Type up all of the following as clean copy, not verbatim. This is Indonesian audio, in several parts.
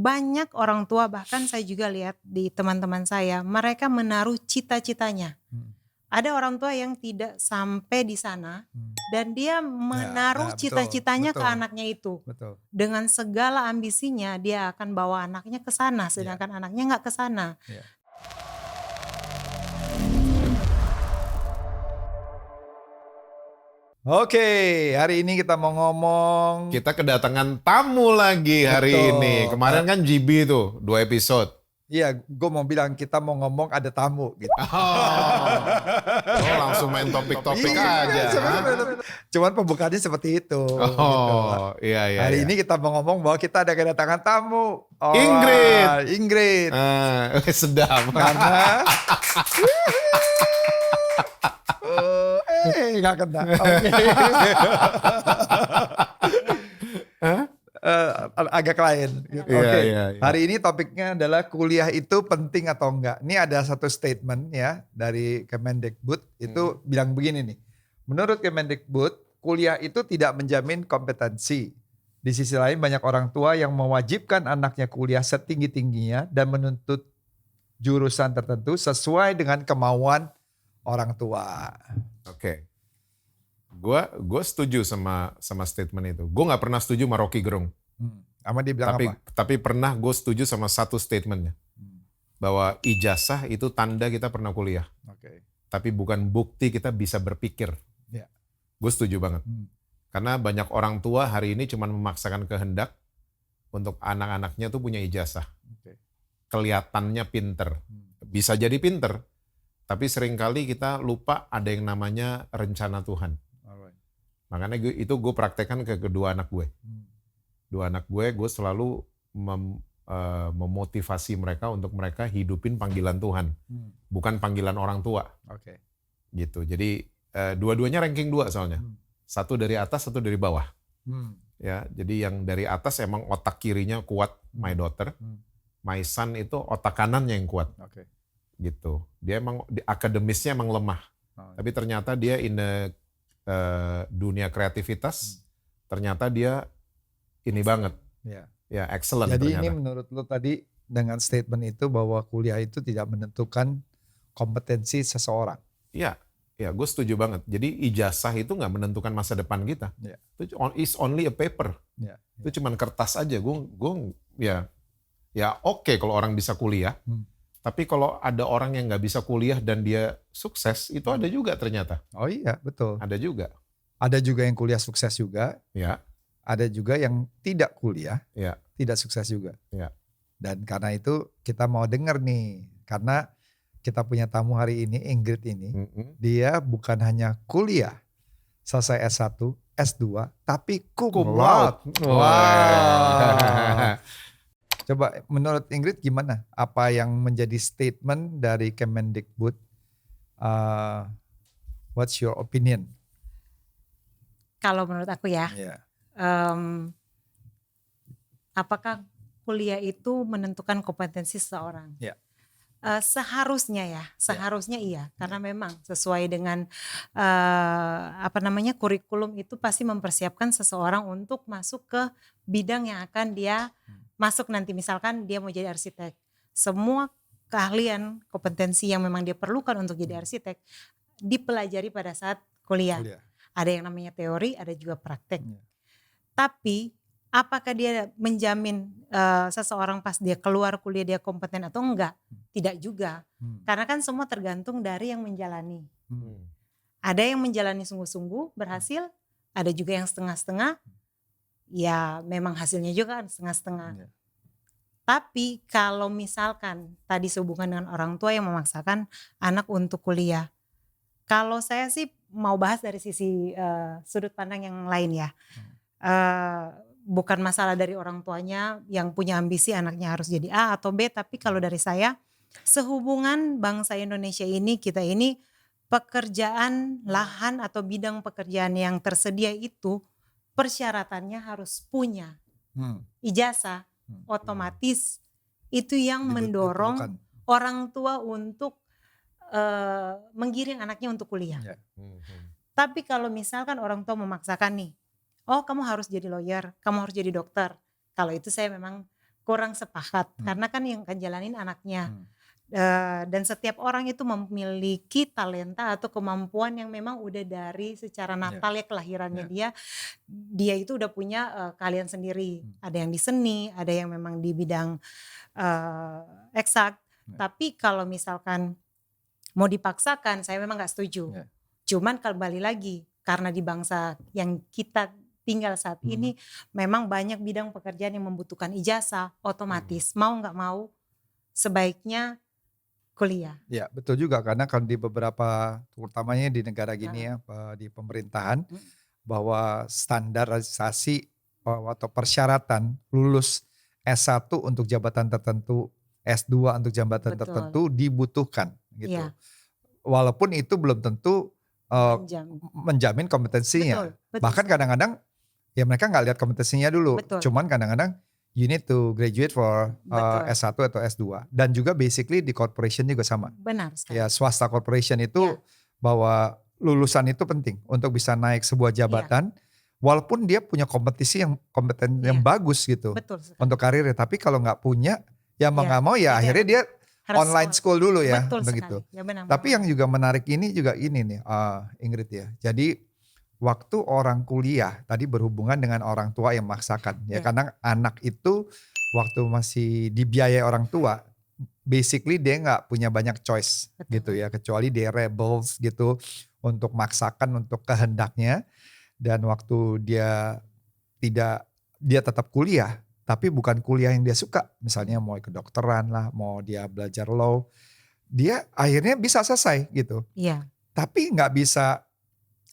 banyak orang tua, bahkan saya juga lihat di teman-teman saya, mereka menaruh cita-citanya. Ada orang tua yang tidak sampai di sana dan dia menaruh cita-citanya ke anaknya itu. Betul. Dengan segala ambisinya dia akan bawa anaknya ke sana, sedangkan anaknya nggak ke sana. Oke, hari ini kita mau ngomong. Kita kedatangan tamu lagi hari ini. Kemarin kan GB tuh, 2 episode. Iya, gue mau bilang kita mau ngomong ada tamu gitu. Oh, langsung main topik-topik aja. Cuman pembukaannya seperti itu. Oh, gitu. iya. Hari ini kita mau ngomong bahwa kita ada kedatangan tamu. Oh, Ingrid. Sedap. Karena nggak kena. Agak lain. Iya. Hari ini topiknya adalah kuliah itu penting atau enggak. Ini ada satu statement ya dari Kemendikbud itu bilang begini nih. Menurut Kemendikbud, kuliah itu tidak menjamin kompetensi. Di sisi lain banyak orang tua yang mewajibkan anaknya kuliah setinggi-tingginya dan menuntut jurusan tertentu sesuai dengan kemauan orang tua. Oke. Gue setuju sama statement itu. Gue nggak pernah setuju sama Rocky Gerung. Sama dia bilang apa? Tapi pernah gue setuju sama satu statementnya. Bahwa ijazah itu tanda kita pernah kuliah. Tapi bukan bukti kita bisa berpikir. Gue setuju banget. Karena banyak orang tua hari ini cuma memaksakan kehendak untuk anak-anaknya tuh punya ijazah. Kelihatannya pinter. Bisa jadi pinter. Tapi seringkali kita lupa ada yang namanya rencana Tuhan. Makanya itu gue praktekkan ke kedua anak gue. Dua anak gue selalu memotivasi mereka untuk mereka hidupin panggilan Tuhan. Bukan panggilan orang tua. Gitu. Jadi dua-duanya ranking 2 soalnya. Satu dari atas, satu dari bawah. Ya, jadi yang dari atas emang otak kirinya kuat, my daughter. My son itu otak kanannya yang kuat. Gitu. Dia emang akademisnya emang lemah. Tapi ternyata dia dunia kreativitas, ternyata dia ini banget. Ya, excellent. Jadi ternyata. Ini menurut lo tadi dengan statement itu bahwa kuliah itu tidak menentukan kompetensi seseorang. Iya, gue setuju banget. Jadi ijazah itu nggak menentukan masa depan kita. Itu is only a paper. Itu cuman kertas aja. Ya oke kalau orang bisa kuliah. Tapi kalau ada orang yang nggak bisa kuliah dan dia sukses, itu ada juga ternyata. Oh iya, betul. Ada juga. Ada juga yang kuliah sukses juga. Ya. Ada juga yang tidak kuliah, ya. Tidak sukses juga. Ya. Dan karena itu kita mau dengar nih, karena kita punya tamu hari ini, Ingrid ini, dia bukan hanya kuliah, selesai S1, S2, tapi cum laude. Wow. Coba menurut Ingrid gimana? Apa yang menjadi statement dari Kemendikbud? What's your opinion? Kalau menurut aku ya, apakah kuliah itu menentukan kompetensi seseorang? Seharusnya iya, karena memang sesuai dengan kurikulum itu pasti mempersiapkan seseorang untuk masuk ke bidang yang akan dia masuk nanti. Misalkan dia mau jadi arsitek, semua keahlian, kompetensi yang memang dia perlukan untuk jadi arsitek dipelajari pada saat kuliah. Ada yang namanya teori, ada juga praktek. Tapi apakah dia menjamin seseorang pas dia keluar kuliah dia kompeten atau enggak? Tidak juga. Karena kan semua tergantung dari yang menjalani. Ada yang menjalani sungguh-sungguh berhasil, ada juga yang setengah-setengah. Ya memang hasilnya juga kan setengah-setengah. Tapi kalau misalkan tadi sehubungan dengan orang tua yang memaksakan anak untuk kuliah. Kalau saya sih mau bahas dari sisi sudut pandang yang lain ya. Bukan masalah dari orang tuanya yang punya ambisi anaknya harus jadi A atau B. Tapi kalau dari saya, sehubungan bangsa Indonesia ini, kita ini pekerjaan lahan atau bidang pekerjaan yang tersedia itu persyaratannya harus punya ijazah. Otomatis itu yang mendorong orang tua untuk menggiring anaknya untuk kuliah. Tapi kalau misalkan orang tua memaksakan nih, oh kamu harus jadi lawyer, kamu harus jadi dokter. Kalau itu saya memang kurang sepakat karena kan yang akan jalanin anaknya. Dan setiap orang itu memiliki talenta atau kemampuan yang memang udah dari secara natal ya kelahirannya dia itu udah punya keahlian sendiri. Ada yang di seni, ada yang memang di bidang eksak. Tapi kalau misalkan mau dipaksakan, saya memang nggak setuju. Cuman kembali lagi karena di bangsa yang kita tinggal saat ini memang banyak bidang pekerjaan yang membutuhkan ijazah, otomatis mau nggak mau sebaiknya kuliah. Ya betul juga, karena kan di beberapa, terutamanya di negara gini ya, di pemerintahan, bahwa standarisasi atau persyaratan lulus S1 untuk jabatan tertentu, S2 untuk jabatan tertentu dibutuhkan gitu. Walaupun itu belum tentu menjamin kompetensinya. Betul Bahkan kadang-kadang ya mereka nggak lihat kompetensinya dulu. Cuman kadang-kadang you need to graduate for S1 atau S2. Dan juga basically di corporation juga sama. Benar sekali. Ya swasta corporation itu bahwa lulusan itu penting untuk bisa naik sebuah jabatan. Walaupun dia punya kompetisi yang kompeten yang bagus gitu untuk karirnya. Tapi kalau nggak punya ya mau nggak mau ya akhirnya dia online school dulu ya. Begitu. Ya, tapi yang juga menarik ini juga ini nih Ingrid ya. Jadi waktu orang kuliah tadi berhubungan dengan orang tua yang memaksakan ya, karena anak itu waktu masih dibiayai orang tua basically dia nggak punya banyak choice gitu ya, kecuali dia rebels gitu untuk maksakan untuk kehendaknya. Dan waktu dia tetap kuliah tapi bukan kuliah yang dia suka, misalnya mau kedokteran lah, mau dia belajar law, dia akhirnya bisa selesai gitu tapi nggak bisa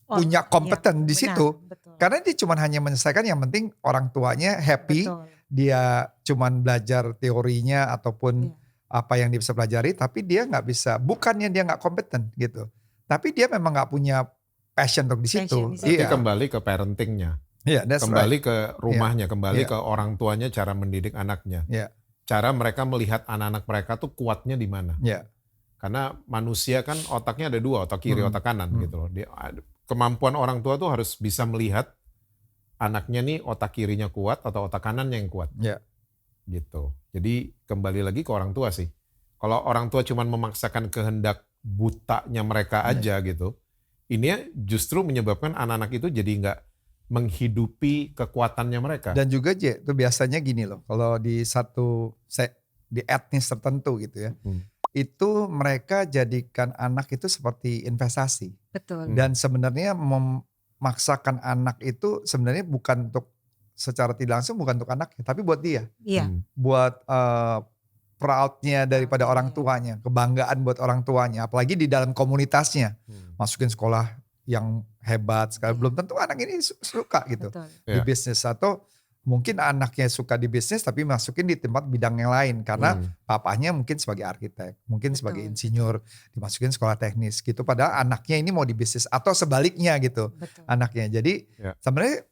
punya kompeten di situ. Karena dia cuma hanya menyelesaikan, yang penting orang tuanya happy. Dia cuma belajar teorinya ataupun apa yang dia bisa pelajari, tapi dia nggak bisa, bukannya dia nggak kompeten gitu. Tapi dia memang nggak punya passion untuk di situ. Tapi kembali ke parentingnya. Kembali ke rumahnya, kembali ke orang tuanya, cara mendidik anaknya. Cara mereka melihat anak-anak mereka tuh kuatnya di mana. Karena manusia kan otaknya ada dua, otak kiri, otak kanan gitu loh. Kemampuan orang tua tuh harus bisa melihat anaknya nih otak kirinya kuat atau otak kanannya yang kuat. Gitu. Jadi kembali lagi ke orang tua sih. Kalau orang tua cuma memaksakan kehendak butanya mereka aja gitu, ini justru menyebabkan anak-anak itu jadi nggak menghidupi kekuatannya mereka. Dan juga itu biasanya gini loh, kalau di etnis tertentu gitu ya, itu mereka jadikan anak itu seperti investasi. Dan sebenarnya memaksakan anak itu sebenarnya bukan untuk, secara tidak langsung bukan untuk anaknya, tapi buat dia. Buat proudnya daripada orang tuanya, kebanggaan buat orang tuanya, apalagi di dalam komunitasnya. Masukin sekolah yang hebat sekali, belum tentu anak ini suka gitu di bisnis, atau mungkin anaknya suka di bisnis tapi masukin di tempat bidang yang lain karena papahnya mungkin sebagai arsitek, mungkin sebagai insinyur, dimasukin sekolah teknis gitu, padahal anaknya ini mau di bisnis, atau sebaliknya gitu anaknya. Jadi sebenarnya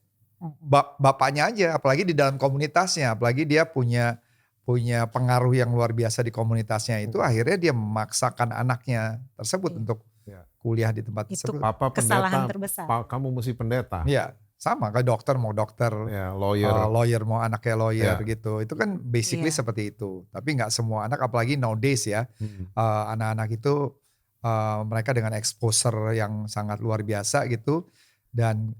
bapaknya aja, apalagi di dalam komunitasnya, apalagi dia punya pengaruh yang luar biasa di komunitasnya itu, akhirnya dia memaksakan anaknya tersebut untuk kuliah di tempat tersebut. Papa kesalahan pendeta, terbesar. Kamu mesti pendeta. Iya, sama kayak dokter mau dokter, lawyer mau anaknya lawyer gitu. Itu kan basically seperti itu. Tapi nggak semua anak, apalagi nowadays ya, anak-anak itu mereka dengan exposure yang sangat luar biasa gitu. Dan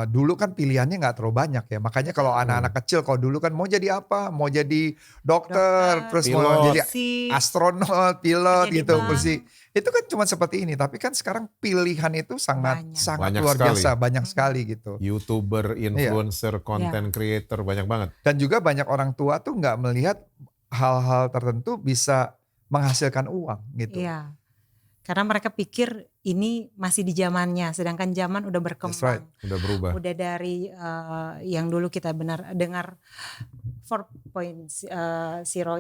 dulu kan pilihannya nggak terlalu banyak ya. Makanya kalau anak-anak kecil, kalau dulu kan mau jadi apa? Mau jadi dokter, terus pilot, mau jadi astronot, pilot gitu, kursi. Itu kan cuma seperti ini. Tapi kan sekarang pilihan itu sangat banyak luar sekali. biasa, banyak sekali gitu. YouTuber, influencer, content creator, banyak banget. Dan juga banyak orang tua tuh nggak melihat hal-hal tertentu bisa menghasilkan uang gitu. Karena mereka pikir ini masih di zamannya, sedangkan zaman udah berkembang. Udah berubah. Udah dari yang dulu kita dengar 4.0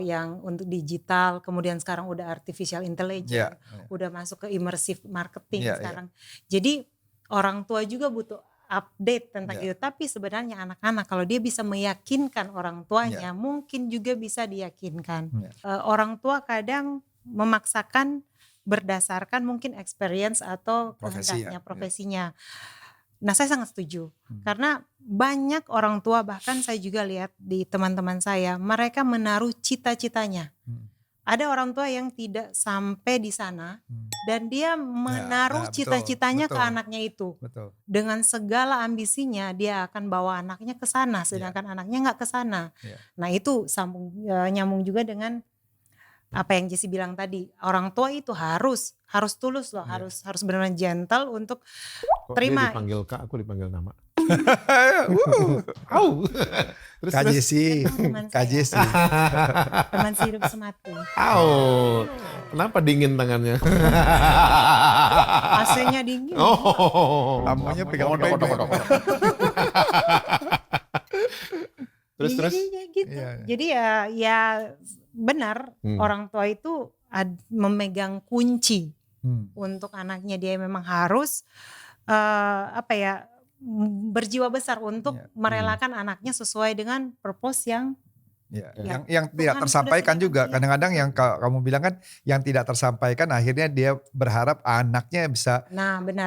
yang untuk digital, kemudian sekarang udah artificial intelligence, udah masuk ke immersive marketing sekarang. Jadi orang tua juga butuh update tentang itu. Tapi sebenarnya anak-anak kalau dia bisa meyakinkan orang tuanya, mungkin juga bisa diyakinkan. Orang tua kadang memaksakan berdasarkan mungkin experience atau kehendaknya, profesinya. Nah saya sangat setuju karena banyak orang tua, bahkan saya juga lihat di teman-teman saya, mereka menaruh cita-citanya. Ada orang tua yang tidak sampai di sana dan dia menaruh cita-citanya ke anaknya itu. Betul. Dengan segala ambisinya dia akan bawa anaknya ke sana, sedangkan anaknya nggak ke sana. Nah itu nyambung juga dengan apa yang Jesse bilang tadi. Orang tua itu harus tulus loh, harus benar-benar gentle untuk terima. Dia dipanggil Kak, aku dipanggil nama. Au. Kak Jesse, Kak Jesse. Teman sehidup semati. Au. Kenapa dingin tangannya? AC-nya dingin. Tamunya pegang Terus. Gitu. Jadi ya benar, orang tua itu memegang kunci untuk anaknya. Dia memang harus berjiwa besar untuk merelakan anaknya sesuai dengan purpose yang yang tidak tersampaikan juga. Kadang-kadang yang kamu bilang kan yang tidak tersampaikan, akhirnya dia berharap anaknya bisa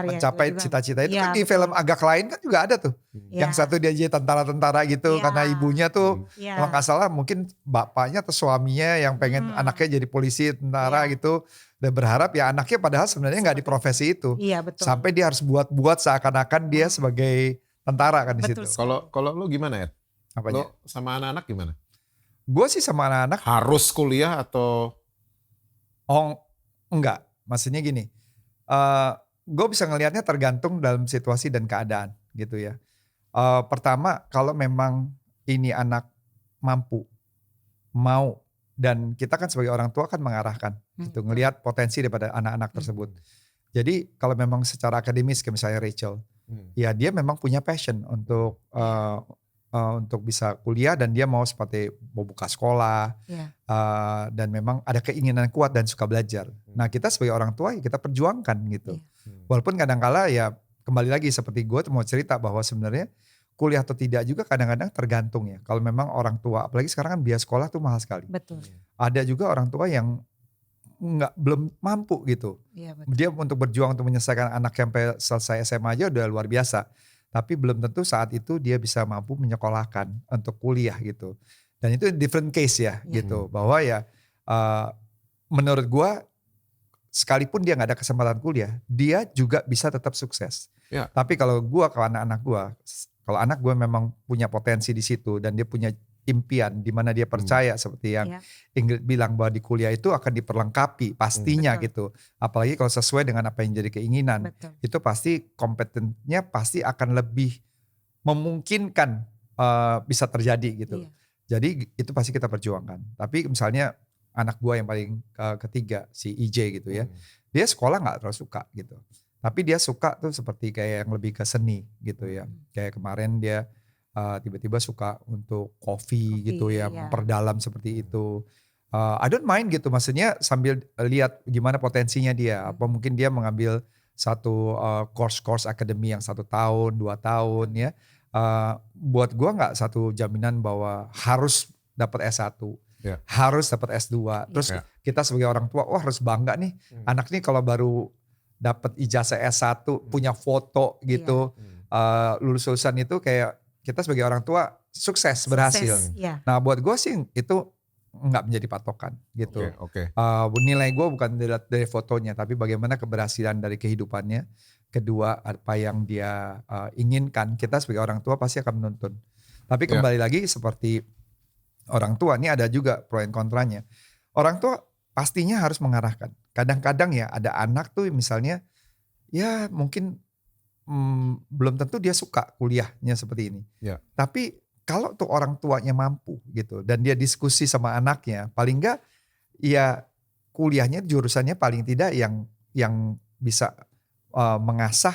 mencapai cita-cita itu. Kan di film agak lain kan juga ada tuh. Yang satu dia jadi tentara-tentara gitu karena ibunya tuh kalau nggak salah mungkin bapaknya atau suaminya yang pengen anaknya jadi polisi, tentara gitu. Dan berharap ya anaknya padahal sebenarnya nggak di profesi itu. Betul. Sampai dia harus buat seakan-akan dia sebagai tentara kan di situ. Kalau lu gimana, Ed? Apanya? Lo sama anak-anak gimana? Gue sih sama anak-anak harus kuliah atau enggak. Maksudnya gini, gue bisa ngelihatnya tergantung dalam situasi dan keadaan gitu ya. Pertama, kalau memang ini anak mampu, mau, dan kita kan sebagai orang tua kan mengarahkan gitu, ngelihat potensi daripada anak-anak tersebut. Jadi kalau memang secara akademis kayak misalnya Rachel, ya dia memang punya passion untuk bisa kuliah dan dia mau seperti mau buka sekolah dan memang ada keinginan kuat dan suka belajar. Nah kita sebagai orang tua ya kita perjuangkan gitu. Walaupun kadang-kala ya kembali lagi seperti gue mau cerita bahwa sebenarnya kuliah atau tidak juga kadang-kadang tergantung ya. Kalau memang orang tua, apalagi sekarang kan biaya sekolah tuh mahal sekali. Betul. Ada juga orang tua yang belum mampu gitu. Dia untuk berjuang untuk menyelesaikan anak sampai selesai SMA aja udah luar biasa. Tapi belum tentu saat itu dia bisa mampu menyekolahkan untuk kuliah gitu. Dan itu different case ya gitu. Bahwa ya menurut gua sekalipun dia gak ada kesempatan kuliah, dia juga bisa tetap sukses. Tapi kalau gua ke anak-anak gua, kalau anak gua memang punya potensi di situ dan dia punya impian di mana dia percaya seperti yang Ingrid bilang bahwa di kuliah itu akan diperlengkapi pastinya gitu. Apalagi kalau sesuai dengan apa yang jadi keinginan. Itu pasti kompetennya pasti akan lebih memungkinkan bisa terjadi gitu. Jadi itu pasti kita perjuangkan. Tapi misalnya anak gua yang paling ketiga si IJ gitu ya. Dia sekolah gak terlalu suka gitu. Tapi dia suka tuh seperti kayak yang lebih ke seni gitu ya. Kayak kemarin dia tiba-tiba suka untuk kopi gitu ya, memperdalam seperti itu. I don't mind gitu, maksudnya sambil lihat gimana potensinya dia. Apa mungkin dia mengambil satu course akademi yang 1 tahun, 2 tahun ya. Buat gua nggak satu jaminan bahwa harus dapat S1, harus dapat S2. Terus kita sebagai orang tua, wah harus bangga nih, anak nih kalau baru dapat ijazah S1, punya foto gitu, lulusan itu kayak kita sebagai orang tua sukses berhasil. Nah buat gue sih itu nggak menjadi patokan gitu. Nilai gue bukan dari fotonya, tapi bagaimana keberhasilan dari kehidupannya. Kedua apa yang dia inginkan, kita sebagai orang tua pasti akan menuntun. Tapi kembali lagi seperti orang tua, ini ada juga pro and kontranya. Orang tua pastinya harus mengarahkan. Kadang-kadang ya ada anak tuh misalnya ya mungkin belum tentu dia suka kuliahnya seperti ini. Tapi kalau tuh orang tuanya mampu gitu dan dia diskusi sama anaknya, paling enggak ya kuliahnya jurusannya paling tidak yang bisa mengasah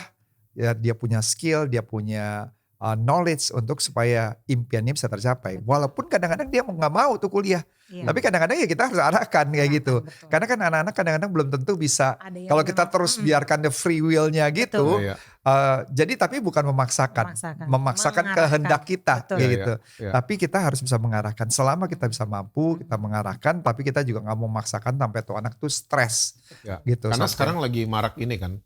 ya dia punya skill, dia punya knowledge untuk supaya impiannya bisa tercapai. Walaupun kadang-kadang dia nggak mau tuh kuliah. Tapi kadang-kadang ya kita harus arahkan kayak gitu. Karena kan anak-anak kadang-kadang belum tentu bisa. Kalau kita terus biarkan the free will-nya gitu. Jadi tapi bukan memaksakan kehendak kita kayak gitu. Tapi kita harus bisa mengarahkan. Selama kita bisa mampu, kita mengarahkan. Tapi kita juga nggak mau memaksakan sampai tuh anak tuh stres. Gitu. Karena sekarang lagi marak ini kan.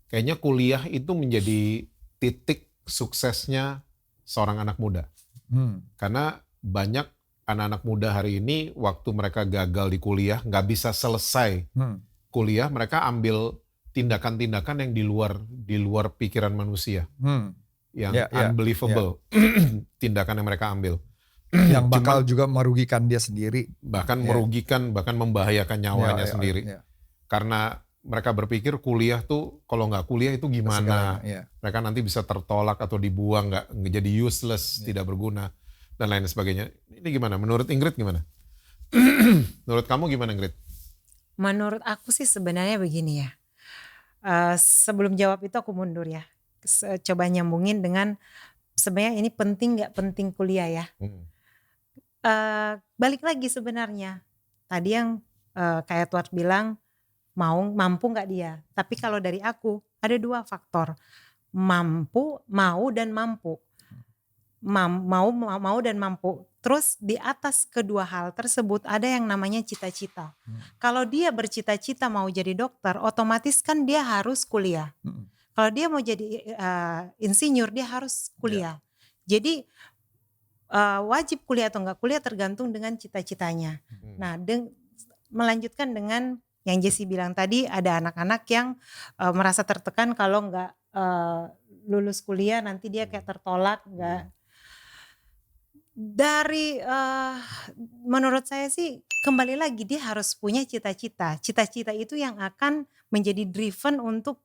Kayaknya kuliah itu menjadi titik suksesnya seorang anak muda. Karena banyak anak-anak muda hari ini waktu mereka gagal di kuliah, nggak bisa selesai kuliah, mereka ambil tindakan-tindakan yang di luar pikiran manusia. Yang unbelievable tindakan yang mereka ambil. Yang bakal juga merugikan dia sendiri. Bahkan merugikan, bahkan membahayakan nyawanya sendiri. Karena mereka berpikir kuliah tuh, kalau nggak kuliah itu gimana. Mereka nanti bisa tertolak atau dibuang, nggak jadi useless, tidak berguna, dan lain sebagainya. Ini gimana? Menurut Ingrid gimana? Menurut kamu gimana, Ingrid? Menurut aku sih sebenarnya begini ya. Sebelum jawab itu aku mundur ya. Coba nyambungin dengan sebenarnya ini penting nggak penting kuliah ya. Balik lagi sebenarnya tadi yang kayak Edward bilang mampu nggak dia. Tapi kalau dari aku ada 2 faktor, mau dan mampu. Mau dan mampu. Terus di atas kedua hal tersebut ada yang namanya cita-cita. Kalau dia bercita-cita mau jadi dokter, otomatis kan dia harus kuliah. Kalau dia mau jadi insinyur, dia harus kuliah. Jadi wajib kuliah atau enggak kuliah tergantung dengan cita-citanya. Nah, melanjutkan dengan yang Jesse bilang tadi, ada anak-anak yang merasa tertekan kalau enggak lulus kuliah nanti dia kayak tertolak. Menurut saya sih kembali lagi dia harus punya cita-cita. Cita-cita itu yang akan menjadi driven untuk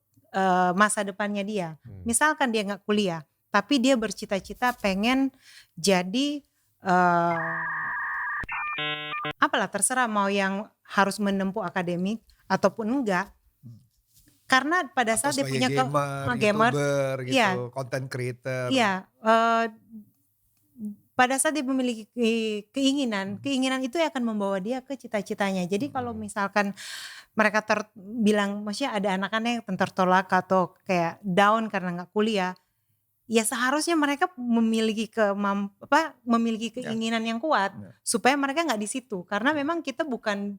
masa depannya dia. Misalkan dia nggak kuliah, tapi dia bercita-cita pengen jadi apalah terserah, mau yang harus menempuh akademik ataupun enggak. Karena pada saat dia punya gamer, YouTuber gitu, content creator. Iya, pada saat dia memiliki keinginan itu akan membawa dia ke cita-citanya. Jadi kalau misalkan mereka bilang, maksudnya ada anak-anak yang tertolak atau kayak down karena nggak kuliah, ya seharusnya mereka memiliki keinginan yang kuat supaya mereka nggak di situ. Karena memang kita bukan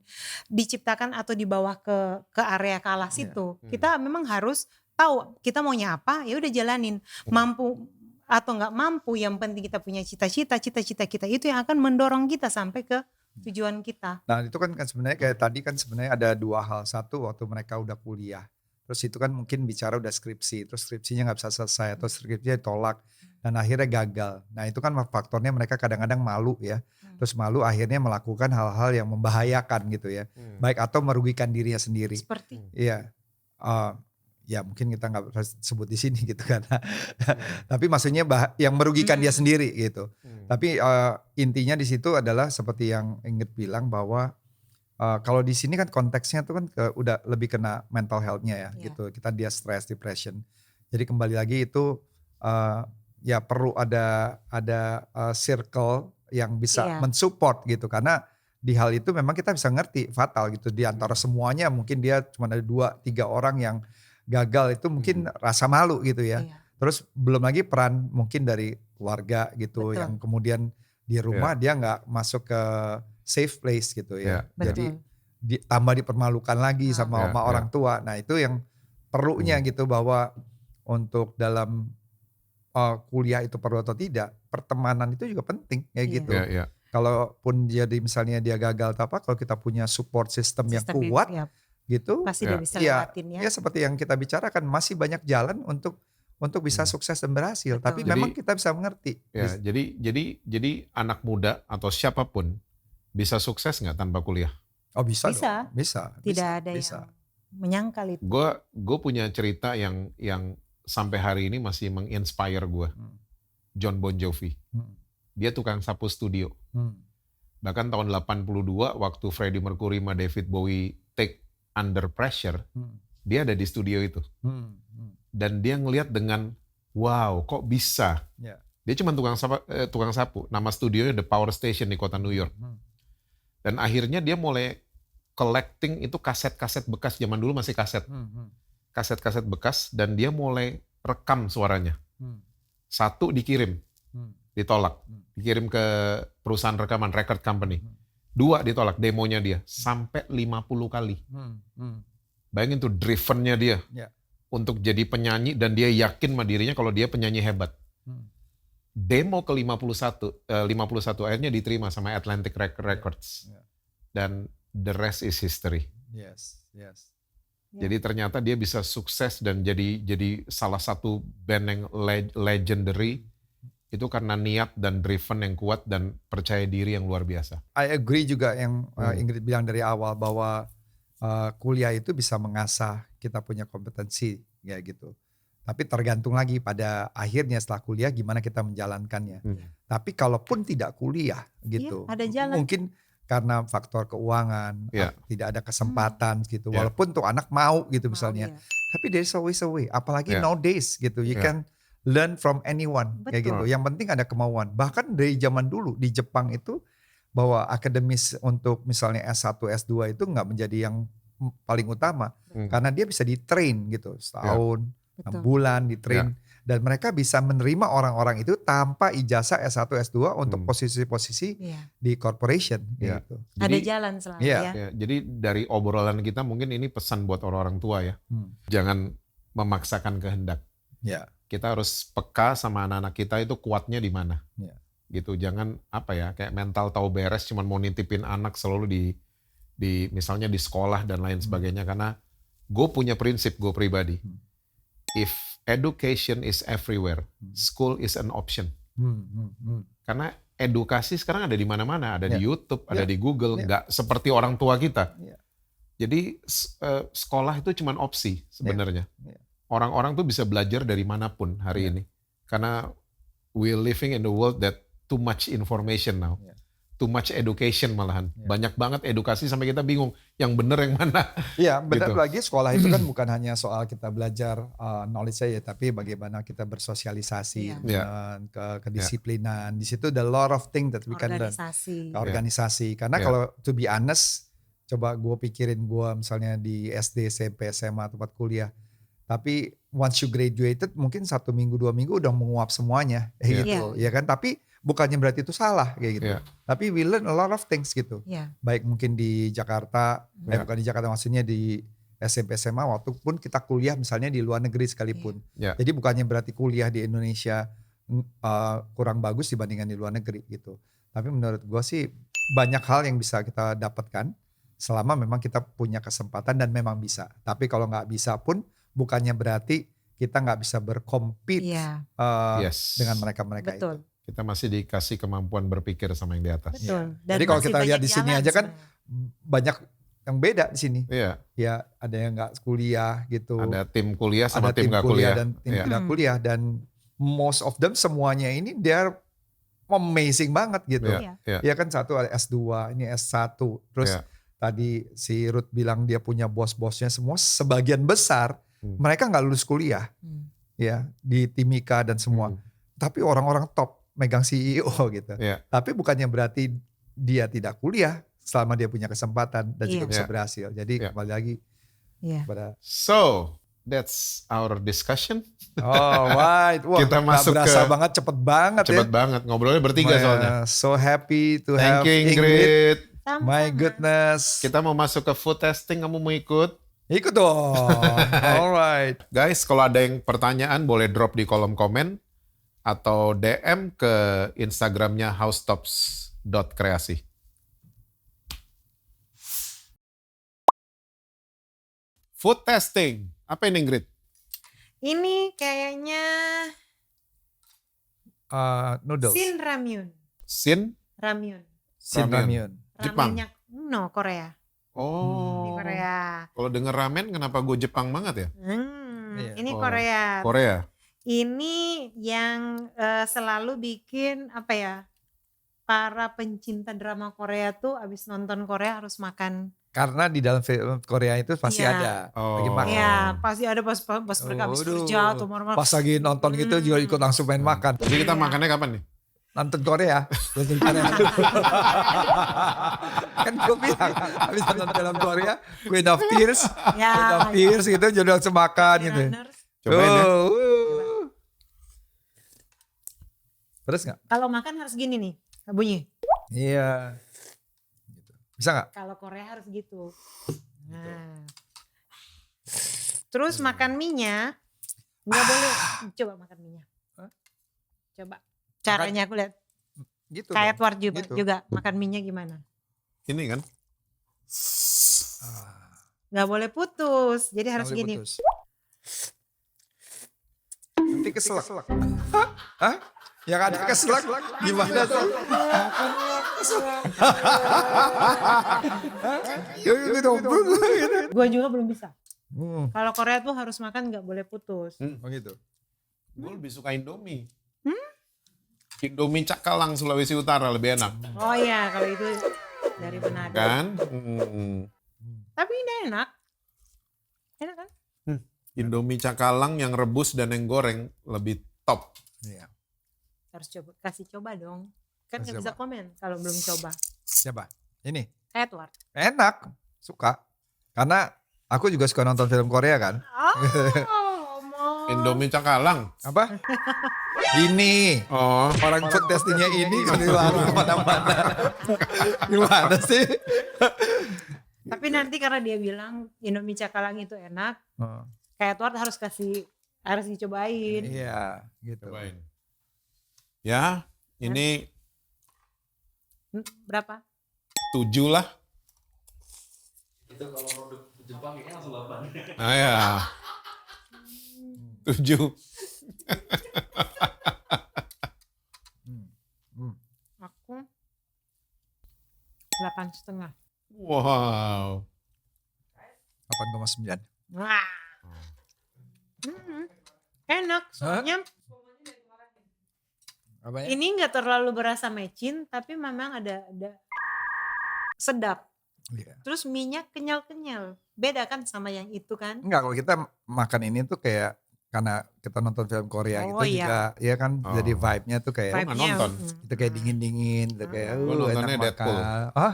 diciptakan atau dibawa ke area kelas itu. Kita memang harus tahu kita maunya apa, ya udah jalanin. Mampu atau nggak mampu, yang penting kita punya cita-cita kita itu yang akan mendorong kita sampai ke tujuan kita. Nah itu kan sebenarnya kayak tadi kan sebenarnya ada 2 hal. Satu, waktu mereka udah kuliah, terus itu kan mungkin bicara udah skripsi, terus skripsinya nggak bisa selesai atau skripsinya ditolak dan akhirnya gagal. Nah itu kan faktornya mereka kadang-kadang malu ya, terus malu akhirnya melakukan hal-hal yang membahayakan gitu ya, baik atau merugikan dirinya sendiri. Seperti ya mungkin kita nggak sebut di sini gitu kan. Tapi maksudnya yang merugikan dia sendiri gitu. Tapi intinya di situ adalah seperti yang Ingrid bilang bahwa kalau di sini kan konteksnya tuh kan udah lebih kena mental health-nya ya gitu. Kita dia stress, depression. Jadi kembali lagi itu ya perlu ada circle yang bisa mensupport gitu, karena di hal itu memang kita bisa ngerti fatal gitu, di antara semuanya mungkin dia cuma ada 2-3 orang yang gagal, itu mungkin rasa malu gitu ya. Terus belum lagi peran mungkin dari keluarga gitu. Betul. Yang kemudian di rumah dia nggak masuk ke safe place gitu ya. Jadi tambah dipermalukan lagi sama orang tua. Nah itu yang perlunya gitu, bahwa untuk dalam kuliah itu perlu atau tidak, pertemanan itu juga penting kayak gitu. Kalaupun jadi misalnya dia gagal atau apa, kalau kita punya support system yang kuat gitu, pasti dia bisa lewatin ya. Ya seperti yang kita bicarakan, masih banyak jalan untuk bisa sukses dan berhasil. Betul. Tapi memang kita bisa mengerti. Ya, jadi anak muda atau siapapun bisa sukses nggak tanpa kuliah? Oh bisa. Tidak ada yang menyangkal itu. Gue punya cerita yang sampai hari ini masih menginspire gue. John Bon Jovi. Dia tukang sapu studio. Bahkan tahun 82 waktu Freddie Mercury sama David Bowie take Under Pressure, dia ada di studio itu. Dan dia ngelihat dengan, wow kok bisa. Dia cuma tukang sapu. Nama studionya The Power Station di kota New York. Dan akhirnya dia mulai collecting itu kaset-kaset bekas, zaman dulu masih kaset. Kaset-kaset bekas, dan dia mulai rekam suaranya. 1 dikirim, ditolak. Dikirim ke perusahaan rekaman, record company. 2 ditolak demonya dia, sampai 50 kali. Bayangin tuh drivennya dia. untuk jadi penyanyi dan dia yakin sama dirinya kalau dia penyanyi hebat. Demo ke 51 akhirnya diterima sama Atlantic Records. Dan the rest is history. Yes. Jadi ternyata dia bisa sukses dan jadi salah satu band yang legendary itu karena niat dan driven yang kuat dan percaya diri yang luar biasa. I agree juga yang Ingrid bilang dari awal bahwa kuliah itu bisa mengasah kita punya kompetensi ya gitu. Tapi tergantung lagi pada akhirnya setelah kuliah gimana kita menjalankannya. Tapi kalaupun tidak kuliah gitu, ada jalan. mungkin karena faktor keuangan, tidak ada kesempatan gitu. Yeah. Walaupun tuh anak mau gitu misalnya. Tapi there's always a way. Apalagi nowadays gitu. You can learn from anyone kayak gitu. Yang penting ada kemauan. Bahkan dari zaman dulu di Jepang itu bahwa akademis untuk misalnya S1, S2 itu nggak menjadi yang paling utama. Karena dia bisa di-train gitu. Setahun, 6 bulan di-train. Dan mereka bisa menerima orang-orang itu tanpa ijazah S1, S2 untuk posisi-posisi di corporation. Gitu. Ada jalan selalu ya. Jadi dari obrolan kita mungkin ini pesan buat orang-orang tua ya. Jangan memaksakan kehendak. Kita harus peka sama anak-anak kita itu kuatnya di mana. Gitu. Jangan kayak mental tahu beres cuman mau nitipin anak selalu di misalnya di sekolah dan lain sebagainya. Karena gue punya prinsip gue pribadi. If education is everywhere, school is an option. Karena edukasi sekarang ada di mana-mana, ada di YouTube, ada di Google, nggak seperti orang tua kita. Jadi sekolah itu cuma opsi sebenarnya. Orang-orang tuh bisa belajar dari manapun hari ini. Karena we're living in the world that too much information now. Too much education malahan. Banyak banget edukasi sampai kita bingung yang benar yang mana. Iya, benar gitu. Lagi sekolah itu kan bukan hanya soal kita belajar knowledge saja, tapi bagaimana kita bersosialisasi dengan kedisiplinan. Di situ ada a lot of things that we can learn. Organisasi. Karena kalau to be honest, coba gue pikirin gue misalnya di SD, SMP, SMA, tempat kuliah. Tapi once you graduated mungkin 1 minggu, 2 minggu udah menguap semuanya. Gitu. Ya kan, tapi bukannya berarti itu salah kayak gitu. Tapi we learn a lot of things gitu. Baik mungkin di Jakarta, bukan di Jakarta maksudnya di SMP SMA waktu pun kita kuliah misalnya di luar negeri sekalipun. Jadi bukannya berarti kuliah di Indonesia kurang bagus dibandingkan di luar negeri gitu. Tapi menurut gue sih banyak hal yang bisa kita dapatkan selama memang kita punya kesempatan dan memang bisa. Tapi kalau nggak bisa pun bukannya berarti kita nggak bisa berkompet dengan mereka-mereka itu. Kita masih dikasih kemampuan berpikir sama yang di atas. Betul. Jadi kalau kita lihat di sini aja kan banyak yang beda di sini. Ya ada yang nggak kuliah gitu. Ada tim kuliah sama tim nggak kuliah. Dan tim tidak kuliah. Dan most of them semuanya ini they're amazing banget gitu. Ya kan satu ada S2, ini S1. Terus tadi si Ruth bilang dia punya bos-bosnya semua. Sebagian besar mereka nggak lulus kuliah. Ya di Timika dan semua. Tapi orang-orang top. Megang CEO gitu. Tapi bukannya berarti dia tidak kuliah selama dia punya kesempatan dan juga bisa berhasil. Jadi kembali lagi pada. So that's our discussion. Oh right. Wah, kita masuk berasa banget cepet banget cepet banget ngobrolnya bertiga soalnya. So happy to have Ingrid. My goodness. Kita mau masuk ke food testing, kamu mau ikut? Ikut dong. Alright. Guys, kalau ada yang pertanyaan boleh drop di kolom komen. Atau DM ke Instagramnya housetops.kreasi. Food testing. Apa ini Ingrid? Ini kayaknya noodles. Shin Ramyun. Shin Ramyun. Jepang. Korea. Oh. Di Korea. Kalau denger ramen kenapa gue Jepang banget ya? Ini Korea. Korea. Ini yang selalu bikin para pencinta drama Korea tuh abis nonton Korea harus makan. Karena di dalam film Korea itu pasti ada lagi makan. Iya, pasti ada pas mereka habis kerja atau pas lagi nonton gitu juga ikut langsung main makan. Jadi kita makannya kapan nih? Nonton Korea. Kan gue bilang habis nonton film Korea, Queen of Tears, Queen of Tears gitu jadi langsung makan gitu. Cobain ya. Terus nggak? Kalau makan harus gini nih, bunyi. Iya. Bisa nggak? Kalau Korea harus gitu. Nah. Terus makan mie-nya nggak boleh. Coba makan mie-nya. Coba caranya aku lihat. Gitu. Kayak dong. Edward juga makan mie-nya gimana? Ini kan. Nggak boleh putus. Jadi harus Nggak boleh gini. putus. Nanti keselak. Hah? Yang ada keselak gimana sih? Gitu. Gue juga belum bisa. Hmm. Kalau Korea tuh harus makan nggak boleh putus. Oh gitu. Gue lebih suka Indomie. Indomie Cakalang Sulawesi Utara lebih enak. Oh iya, kalau itu dari Manado. Kan? Tapi ini enak. Enak kan? Indomie Cakalang yang rebus dan yang goreng lebih top. Iya. Harus coba, kasih coba dong. Kan Kasih nggak bisa coba. komen kalau belum coba. Siapa? Ini. Edward. Enak. Suka. Karena aku juga suka nonton film Korea kan. Oh, mau. Indomie Cakalang. Apa? Ini. Oh, Orang food testingnya ini kalau lari kemana-mana. Gimana sih? Tapi nanti karena dia bilang Indomie Cakalang itu enak, kayak Edward harus dicobain. Iya, gitu. cobain. Ya, ini Berapa? 7 lah. Itu kalau produk Jepang kayaknya langsung 8. Nah ya. 7. Aku 8,5. Wow. 8,9. Wah. Enak, soalnya Apanya? ini nggak terlalu berasa mecin, tapi memang ada sedap. Iya. Terus mie-nya kenyal-kenyal. Beda kan sama yang itu kan? Enggak, kalau kita makan ini tuh kayak karena kita nonton film Korea Oh, gitu iya. juga, ya kan Oh. jadi vibe-nya tuh kayak nggak nonton? itu kayak dingin-dingin, gitu kayak Gua nontonnya enak Deadpool. makan. Hah?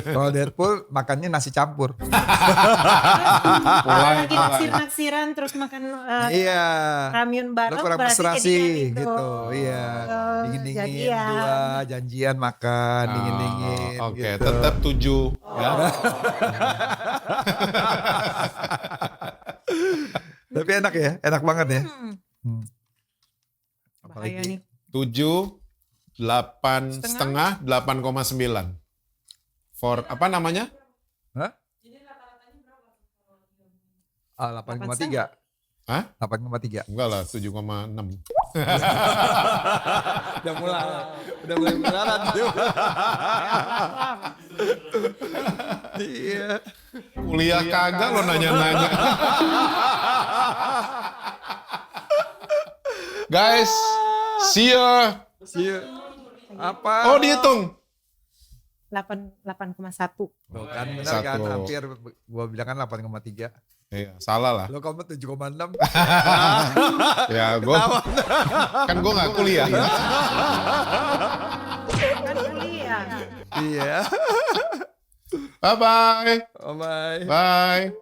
Kalau Deadpool makannya nasi campur. Kalau lagi naksir-naksiran terus makan Iya. ramyun Lo bareng kurang berarti mesra jadinya sih itu. gitu. Iya. Dingin-dingin jadian. dua, janjian makan dingin-dingin Oke, gitu. tetap 7 ya. Tapi enak ya, enak banget ya. Bahaya nih. 7, 8,5, 8,9. For apa namanya? Hah? 8,3. Hah? 8,3. Enggak lah, 7,6. Udah mulai melarat. Iya. Kuliah kagak lo nanya-nanya. Guys, see ya. Apa? Oh, dihitung. 8,1. Tuh kan benar kan, Satu. hampir gua bilang kan 8,3. Iya, salah lah. Lo kamu 7,6. Ya, kan gue nggak kuliah. Kan kuliah. Iya. Bye-bye. Oh my. Bye.